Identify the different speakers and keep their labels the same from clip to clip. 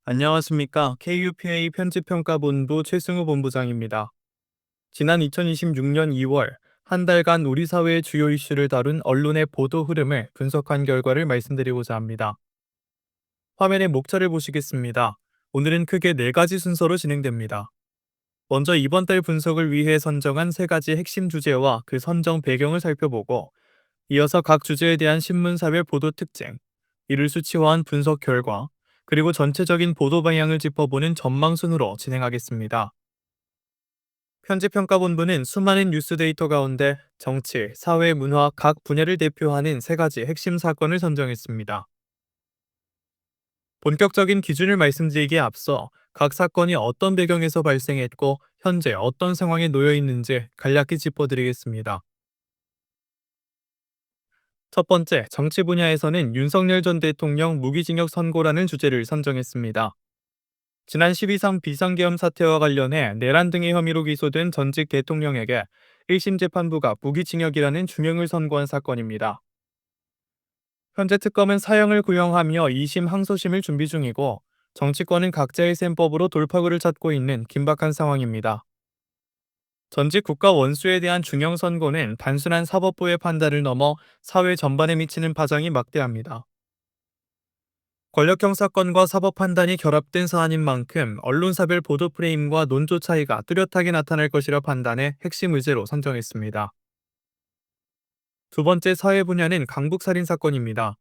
Speaker 1: 안녕하십니까. KUPA 편집평가본부 최승우 본부장입니다. 지난 2026년 2월, 한 달간 우리 사회의 주요 이슈를 다룬 언론의 보도 흐름을 분석한 결과를 말씀드리고자 합니다. 화면의 목차를 보시겠습니다. 오늘은 크게 4가지 순서로 진행됩니다. 먼저 이번 달 분석을 위해 선정한 3가지 핵심 주제와 그 선정 배경을 살펴보고, 이어서 각 주제에 대한 신문사별 보도 특징, 이를 수치화한 분석 결과, 그리고 전체적인 보도 방향을 짚어보는 전망 순으로 진행하겠습니다. 편집평가본부는 수많은 뉴스 데이터 가운데 정치, 사회, 문화 각 분야를 대표하는 3가지 핵심 사건을 선정했습니다. 본격적인 기준을 말씀드리기에 앞서 각 사건이 어떤 배경에서 발생했고 현재 어떤 상황에 놓여 있는지 간략히 짚어드리겠습니다. 첫 번째, 정치 분야에서는 윤석열 전 대통령 무기징역 선고라는 주제를 선정했습니다. 지난 12상 비상계엄 사태와 관련해 내란 등의 혐의로 기소된 전직 대통령에게 1심 재판부가 무기징역이라는 중형을 선고한 사건입니다. 현재 특검은 사형을 구형하며 2심 항소심을 준비 중이고 정치권은 각자의 셈법으로 돌파구를 찾고 있는 긴박한 상황입니다. 전직 국가 원수에 대한 중형 선고는 단순한 사법부의 판단을 넘어 사회 전반에 미치는 파장이 막대합니다. 권력형 사건과 사법 판단이 결합된 사안인 만큼 언론사별 보도 프레임과 논조 차이가 뚜렷하게 나타날 것이라 판단해 핵심 의제로 선정했습니다. 두 번째 사회 분야는 강북살인 사건입니다.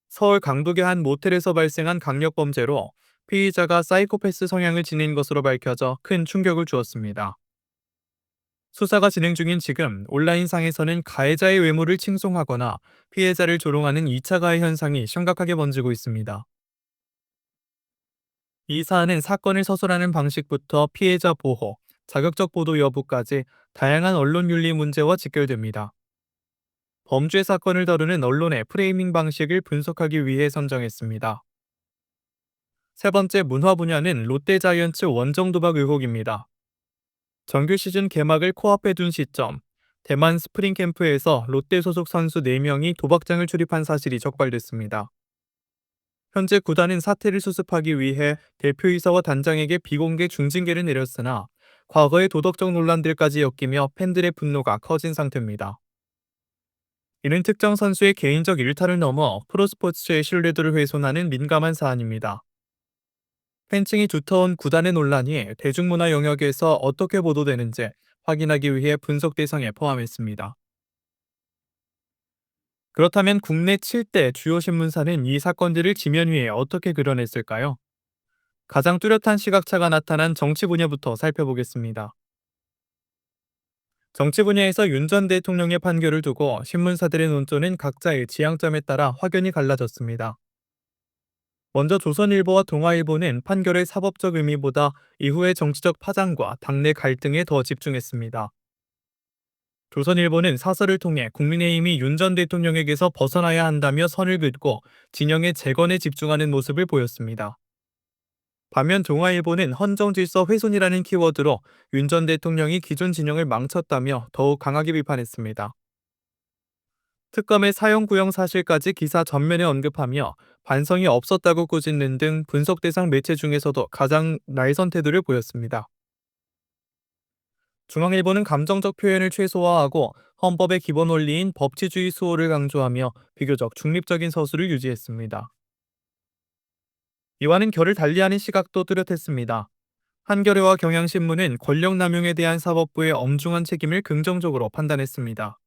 Speaker 1: 서울 강북의 한 모텔에서 발생한 강력범죄로 피의자가 사이코패스 성향을 지닌 것으로 밝혀져 큰 충격을 주었습니다. 수사가 진행 중인 지금 온라인상에서는 가해자의 외모를 칭송하거나 피해자를 조롱하는 2차 가해 현상이 심각하게 번지고 있습니다. 이 사안은 사건을 서술하는 방식부터 피해자 보호, 자극적 보도 여부까지 다양한 언론 윤리 문제와 직결됩니다. 범죄 사건을 다루는 언론의 프레이밍 방식을 분석하기 위해 선정했습니다. 세 번째 문화 분야는 롯데자이언츠 원정 도박 의혹입니다. 정규 시즌 개막을 코앞에 둔 시점, 대만 스프링 캠프에서 롯데 소속 선수 4명이 도박장을 출입한 사실이 적발됐습니다. 현재 구단은 사태를 수습하기 위해 대표이사와 단장에게 비공개 중징계를 내렸으나 과거의 도덕적 논란들까지 엮이며 팬들의 분노가 커진 상태입니다. 이는 특정 선수의 개인적 일탈을 넘어 프로스포츠의 신뢰도를 훼손하는 민감한 사안입니다. 팬층이 두터운 구단의 논란이 대중문화 영역에서 어떻게 보도되는지 확인하기 위해 분석 대상에 포함했습니다. 그렇다면 국내 7대 주요 신문사는 이 사건들을 지면 위에 어떻게 그려냈을까요? 가장 뚜렷한 시각차가 나타난 정치 분야부터 살펴보겠습니다. 정치 분야에서 윤 전 대통령의 판결을 두고 신문사들의 논조는 각자의 지향점에 따라 확연히 갈라졌습니다. 먼저 조선일보와 동아일보는 판결의 사법적 의미보다 이후의 정치적 파장과 당내 갈등에 더 집중했습니다. 조선일보는 사설을 통해 국민의힘이 윤 전 대통령에게서 벗어나야 한다며 선을 긋고 진영의 재건에 집중하는 모습을 보였습니다. 반면 동아일보는 헌정질서 훼손이라는 키워드로 윤 전 대통령이 기존 진영을 망쳤다며 더욱 강하게 비판했습니다. 특검의 사형 구형 사실까지 기사 전면에 언급하며 반성이 없었다고 꾸짖는 등 분석 대상 매체 중에서도 가장 날선 태도를 보였습니다. 중앙일보는 감정적 표현을 최소화하고 헌법의 기본 원리인 법치주의 수호를 강조하며 비교적 중립적인 서술을 유지했습니다. 이와는 결을 달리하는 시각도 뚜렷했습니다. 한겨레와 경향신문은 권력남용에 대한 사법부의 엄중한 책임을 긍정적으로 판단했습니다.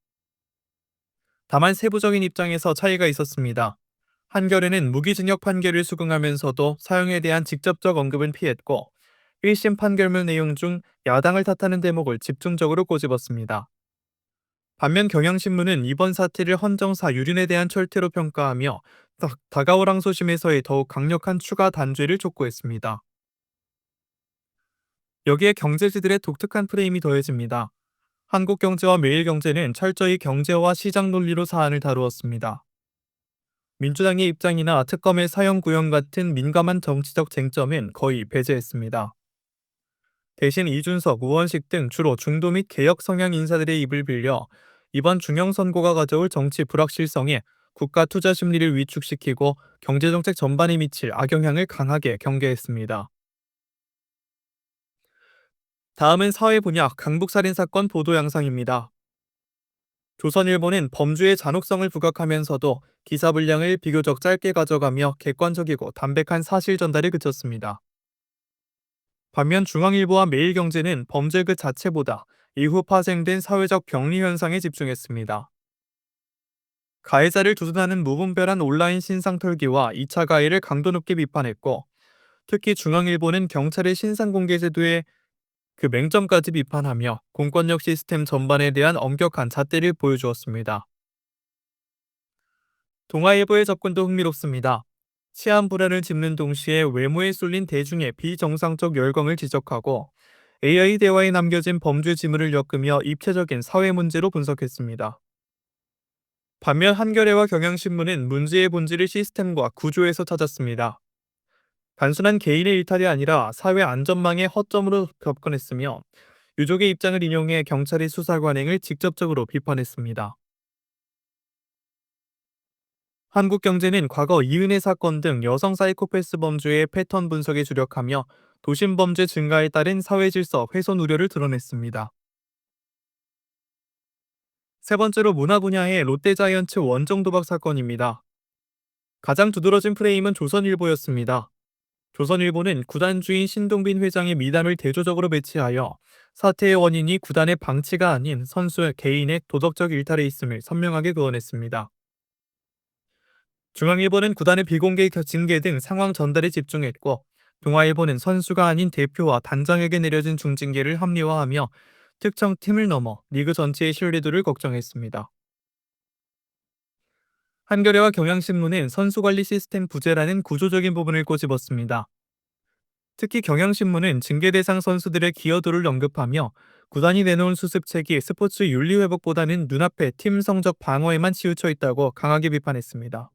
Speaker 1: 다만 세부적인 입장에서 차이가 있었습니다. 한겨레는 무기징역 판결을 수긍하면서도 사형에 대한 직접적 언급은 피했고 1심 판결문 내용 중 야당을 탓하는 대목을 집중적으로 꼬집었습니다. 반면 경향신문은 이번 사태를 헌정사 유린에 대한 철퇴로 평가하며 다가올 항소심에서의 더욱 강력한 추가 단죄를 촉구했습니다. 여기에 경제지들의 독특한 프레임이 더해집니다. 한국경제와 매일경제는 철저히 경제와 시장 논리로 사안을 다루었습니다. 민주당의 입장이나 특검의 사형 구형 같은 민감한 정치적 쟁점은 거의 배제했습니다. 대신 이준석, 우원식 등 주로 중도 및 개혁 성향 인사들의 입을 빌려 이번 중형 선고가 가져올 정치 불확실성에 국가 투자 심리를 위축시키고 경제정책 전반에 미칠 악영향을 강하게 경계했습니다. 다음은 사회 분야 강북살인 사건 보도 양상입니다. 조선일보는 범주의 잔혹성을 부각하면서도 기사 분량을 비교적 짧게 가져가며 객관적이고 담백한 사실 전달에 그쳤습니다. 반면 중앙일보와 매일경제는 범죄 그 자체보다 이후 파생된 사회적 병리 현상에 집중했습니다. 가해자를 두둔하는 무분별한 온라인 신상 털기와 2차 가해를 강도 높게 비판했고, 특히 중앙일보는 경찰의 신상 공개 제도의 그 맹점까지 비판하며 공권력 시스템 전반에 대한 엄격한 잣대를 보여주었습니다. 동아일보의 접근도 흥미롭습니다. 치안 불안을 짚는 동시에 외모에 쏠린 대중의 비정상적 열광을 지적하고 AI 대화에 남겨진 범죄 지물을 엮으며 입체적인 사회 문제로 분석했습니다. 반면 한겨레와 경향신문은 문제의 본질을 시스템과 구조에서 찾았습니다. 단순한 개인의 일탈이 아니라 사회 안전망의 허점으로 접근했으며 유족의 입장을 인용해 경찰의 수사 관행을 직접적으로 비판했습니다. 한국경제는 과거 이은혜 사건 등 여성 사이코패스 범죄의 패턴 분석에 주력하며 도심 범죄 증가에 따른 사회 질서 훼손 우려를 드러냈습니다. 세 번째로 문화 분야의 롯데자이언츠 원정 도박 사건입니다. 가장 두드러진 프레임은 조선일보였습니다. 조선일보는 구단 주인 신동빈 회장의 미담을 대조적으로 배치하여 사태의 원인이 구단의 방치가 아닌 선수 개인의 도덕적 일탈에 있음을 선명하게 그어냈습니다. 중앙일보는 구단의 비공개 징계 등 상황 전달에 집중했고, 동아일보는 선수가 아닌 대표와 단장에게 내려진 중징계를 합리화하며 특정 팀을 넘어 리그 전체의 신뢰도를 걱정했습니다. 한겨레와 경향신문은 선수 관리 시스템 부재라는 구조적인 부분을 꼬집었습니다. 특히 경향신문은 징계 대상 선수들의 기여도를 언급하며 구단이 내놓은 수습책이 스포츠 윤리 회복보다는 눈앞의 팀 성적 방어에만 치우쳐 있다고 강하게 비판했습니다.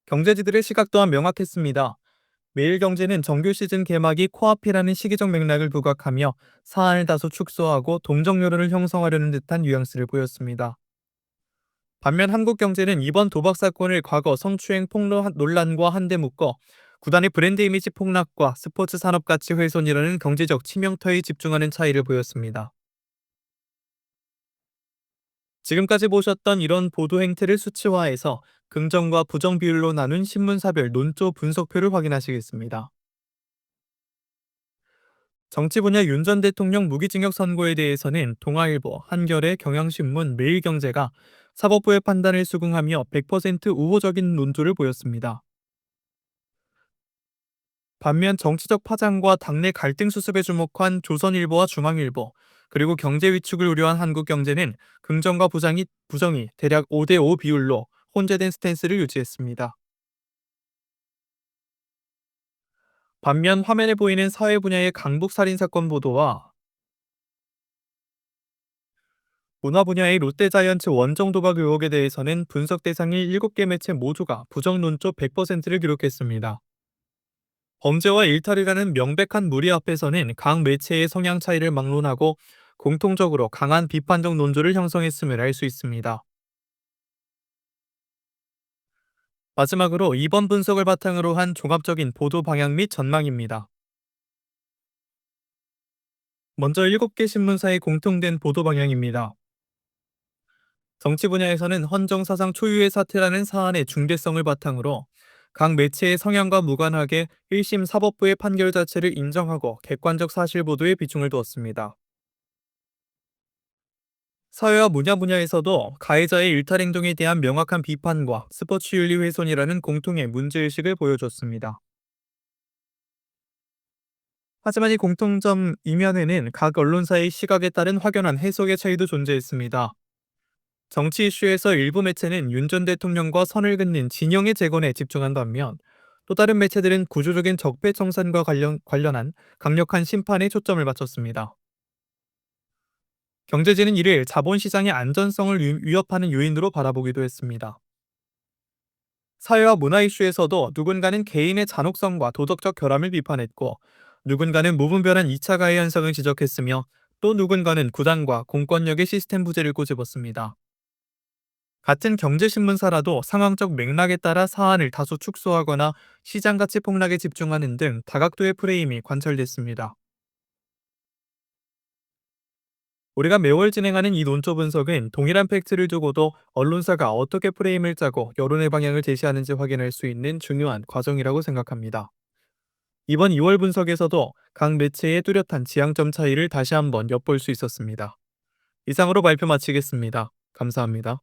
Speaker 1: 경제지들의 시각 또한 명확했습니다. 매일경제는 정규 시즌 개막이 코앞이라는 시기적 맥락을 부각하며 사안을 다소 축소하고 동정 여론을 형성하려는 듯한 뉘앙스를 보였습니다. 반면 한국경제는 이번 도박 사건을 과거 성추행 폭로 논란과 한데 묶어 구단의 브랜드 이미지 폭락과 스포츠 산업 가치 훼손이라는 경제적 치명타에 집중하는 차이를 보였습니다. 지금까지 보셨던 이런 보도 행태를 수치화해서 긍정과 부정 비율로 나눈 신문사별 논조 분석표를 확인하시겠습니다. 정치 분야 윤 전 대통령 무기징역 선고에 대해서는 동아일보, 한겨레, 경향신문, 매일경제가 사법부의 판단을 수긍하며 100% 우호적인 논조를 보였습니다. 반면 정치적 파장과 당내 갈등 수습에 주목한 조선일보와 중앙일보, 그리고 경제 위축을 우려한 한국경제는 긍정과 부정이 대략 5대5 비율로 혼재된 스탠스를 유지했습니다. 반면 화면에 보이는 사회 분야의 강북 살인 사건 보도와 문화 분야의 롯데자이언츠 원정 도박 의혹에 대해서는 분석 대상인 7개 매체 모두가 부정 논조 100%를 기록했습니다. 범죄와 일탈이라는 명백한 무리 앞에서는 각 매체의 성향 차이를 막론하고 공통적으로 강한 비판적 논조를 형성했음을 알 수 있습니다. 마지막으로 이번 분석을 바탕으로 한 종합적인 보도 방향 및 전망입니다. 먼저 7개 신문사의 공통된 보도 방향입니다. 정치 분야에서는 헌정사상 초유의 사태라는 사안의 중대성을 바탕으로 각 매체의 성향과 무관하게 1심 사법부의 판결 자체를 인정하고 객관적 사실 보도에 비중을 두었습니다. 사회와 문화 분야에서도 가해자의 일탈 행동에 대한 명확한 비판과 스포츠 윤리 훼손이라는 공통의 문제의식을 보여줬습니다. 하지만 이 공통점 이면에는 각 언론사의 시각에 따른 확연한 해석의 차이도 존재했습니다. 정치 이슈에서 일부 매체는 윤 전 대통령과 선을 긋는 진영의 재건에 집중한 반면 또 다른 매체들은 구조적인 적폐청산과 관련한 강력한 심판에 초점을 맞췄습니다. 경제지는 이를 자본시장의 안전성을 위협하는 요인으로 바라보기도 했습니다. 사회와 문화 이슈에서도 누군가는 개인의 잔혹성과 도덕적 결함을 비판했고 누군가는 무분별한 2차 가해 현상을 지적했으며 또 누군가는 구단과 공권력의 시스템 부재를 꼬집었습니다. 같은 경제신문사라도 상황적 맥락에 따라 사안을 다소 축소하거나 시장 가치 폭락에 집중하는 등 다각도의 프레임이 관찰됐습니다. 우리가 매월 진행하는 이 논조 분석은 동일한 팩트를 두고도 언론사가 어떻게 프레임을 짜고 여론의 방향을 제시하는지 확인할 수 있는 중요한 과정이라고 생각합니다. 이번 2월 분석에서도 각 매체의 뚜렷한 지향점 차이를 다시 한번 엿볼 수 있었습니다. 이상으로 발표 마치겠습니다. 감사합니다.